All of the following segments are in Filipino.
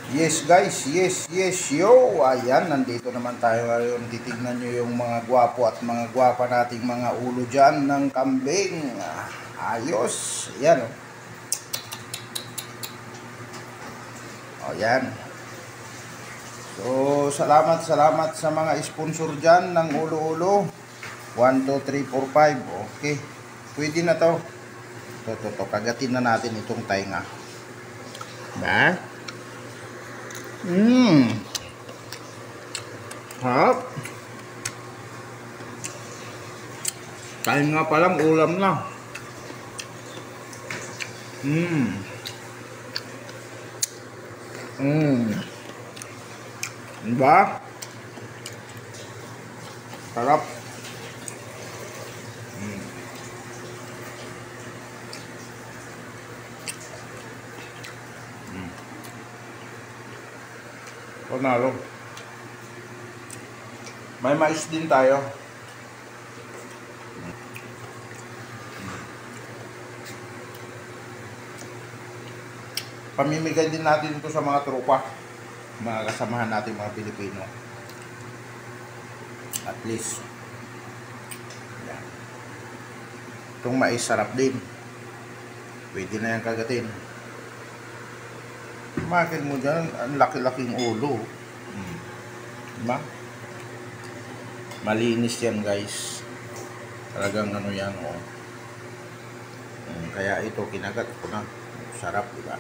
Yes guys, yes yo. Ayan, nandito naman tayo ngayon. Titignan nyo yung mga gwapo at mga gwapa nating mga ulo dyan ng kambing. Ayos. Ayan o. Ayan. So, salamat sa mga sponsor dyan ng ulo-ulo. 1, 2, 3, 4, 5. Okay. Pwede na to. To. Kagatin na natin itong tainga. Ba? Harap. Kain nga palang ulam na. Diba? Sarap. Panalo. May mais din tayo. Pamimigay din natin ito sa mga tropa, mga kasamahan natin mga Pilipino. At least yan. Itong mais sarap din. Pwede na yan kagatin. Makin mo dyan, ang laki-laking ulo. Diba? Malinis yan guys. Talagang ano yan, oh. Kaya ito kinagat ko na. Sarap, diba?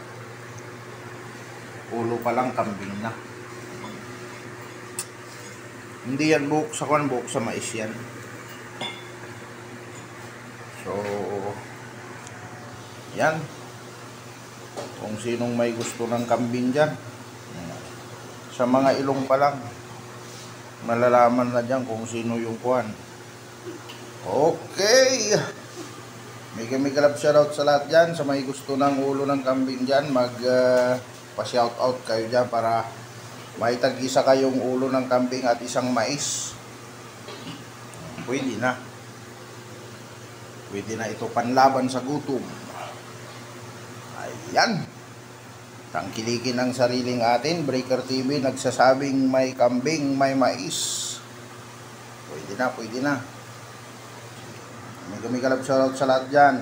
Ulo pa lang, kambing na. Hindi yan buhok sa kwan, buhok sa mais yan. So yan. Kung sinong may gusto ng kambing dyan, sa mga ilong pa lang, malalaman na dyan kung sino yung kwan. Okay. May kalab shoutout sa lahat dyan. Sa may gusto ng ulo ng kambing dyan, pa-shoutout kayo dyan para may tag-isa kayong ulo ng kambing at isang mais. Pwede na. Pwede na ito panlaban sa gutom. Ayan. Tangkilikin ang sariling atin. Breaker TV nagsasabing may kambing, may mais. Pwede na, pwede na. May kalab shoutout sa lahat dyan.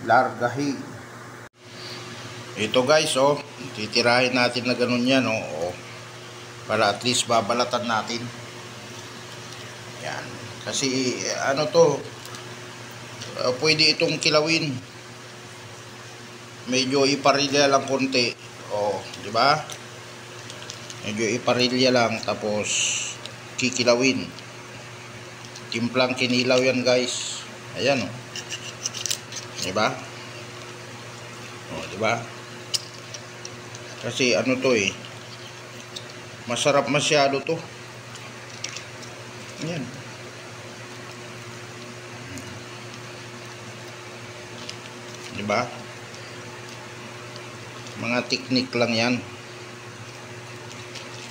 Largahi. Ito guys, oh. Titirahin natin na ganun yan, oh. Para at least babalatan natin. Yan. Kasi ano to, pwede itong kilawin. Medyo iparilya lang konti. Oh, di ba? Medyo iparilya lang tapos kikilawin. Timplang kinilaw yan, guys. Ayan, oh. Di ba? Oh, di ba? Kasi ano to eh. Masarap masyado to. Ayan. Di ba? Mga teknik lang yan.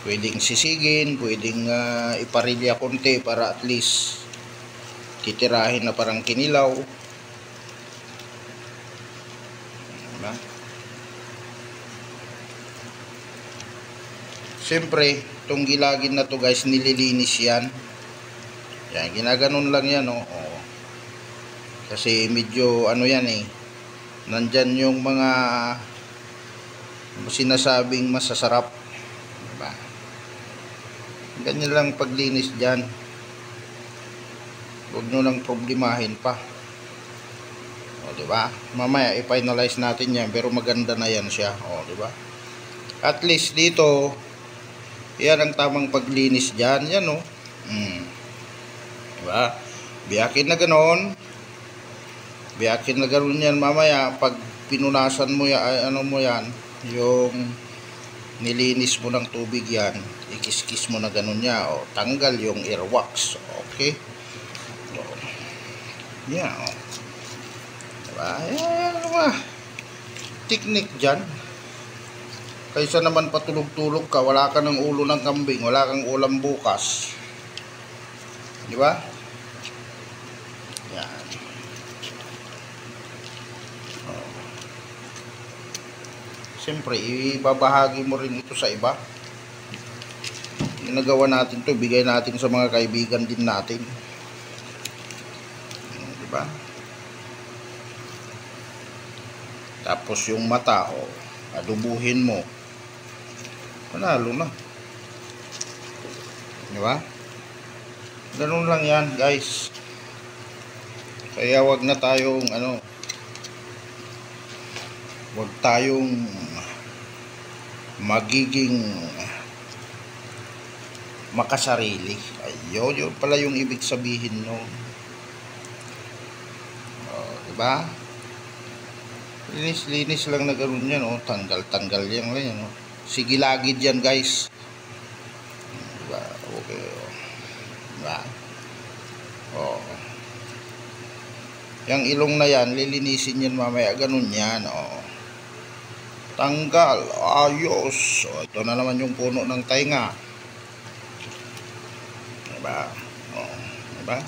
Pwedeng sisigin, pwedeng iparilya konti para at least titirahin na parang kinilaw. Diba? Siyempre, itong gilagin na to guys, nililinis yan. Yan, ginaganon lang yan, oh. Kasi medyo ano yan eh. Nandyan yung mga sinasabing masasarap. Diba? Ganyan lang paglinis dyan. Huwag nyo lang problemahin pa. O, diba? Mamaya i-finalize natin yan. Pero maganda na yan siya. O, diba? At least dito, yan ang tamang paglinis dyan. Yan, o. Diba? Biyakin na ganon. Biyakin na ganon yan mamaya. Pag pinunasan mo yan, ano mo yan, yung nilinis mo ng tubig yan, ikis-kis mo na ganun niya, o tanggal yung earwax. Okay, so, yan, o diba? Yan diba? Teknik dyan. Kaysa naman patulog-tulog ka, wala ka ng ulo ng kambing, wala kang ulam bukas, diba? Yan. Siyempre, ibabahagi mo rin ito sa iba. Ginagawa natin to, bigay natin sa mga kaibigan din natin. Diba? Tapos yung mata, adubuhin mo. Panalo na. Diba? Ganun lang yan, guys. Kaya wag na tayong wag tayong magiging makasarili. Ayun, yun pala yung ibig sabihin no. Diba? Linis lang na ganun yan, tanggal yan lang yan, sige lagid yan, guys. Diba? Okay. Diba? Yang ilong na yan, lilinisin yan mamaya, ganun yan, tanggal, ayos. Ito na naman yung puno ng tainga. Diba? Diba?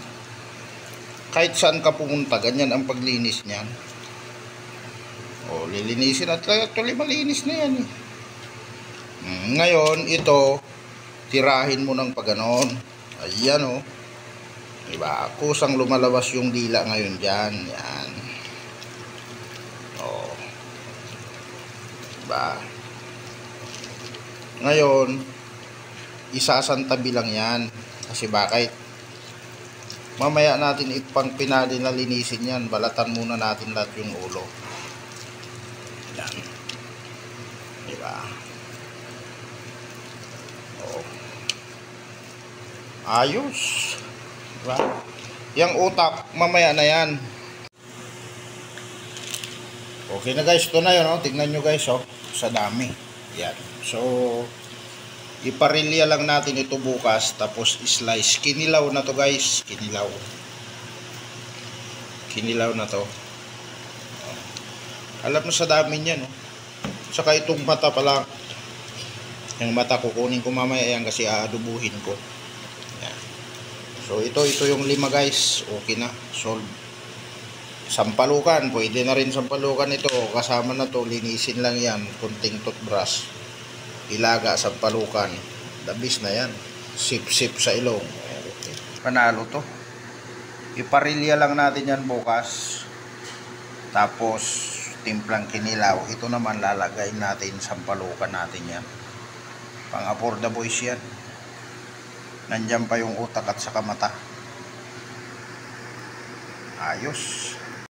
Kahit saan ka pumunta, ganyan ang paglinis niyan. Lilinisin at tuloy malinis na yan. Ngayon, ito, tirahin mo ng pagganon. Ayan, diba? Kusang lumalabas yung dila ngayon dyan. Yan. Diba? Ngayon, isasantabi lang yan. Kasi bakit? Mamaya natin ipang pinali na linisin yan. Balatan muna natin lahat yung ulo. Yan. Diba? Ayos. Diba? Yang utak, mamaya na yan. Okay na guys, ito na yun. Tignan nyo guys, sa dami. Yan. So, iparilya lang natin ito bukas, tapos slice. Kinilaw na to guys. Kinilaw na to. Alam mo sa dami niyan, Saka itong mata pala. Yung mata kukunin ko mamaya yan kasi aadubuhin ko. Yan. So ito yung 5 guys. Okay na. Solve. Sampalukan. Pwede na rin sampalukan ito. Kasama na to. Linisin lang yan. Kunting toothbrush. Ilaga sampalukan. Dabis na yan. Sip-sip sa ilong. Okay. Panalo to. Iparilya lang natin yan bukas. Tapos timplang kinilaw. Ito naman lalagay natin, sampalukan natin yan. Pang-apor the boys yan. Nandyan pa yung utak at saka mata. Ayos.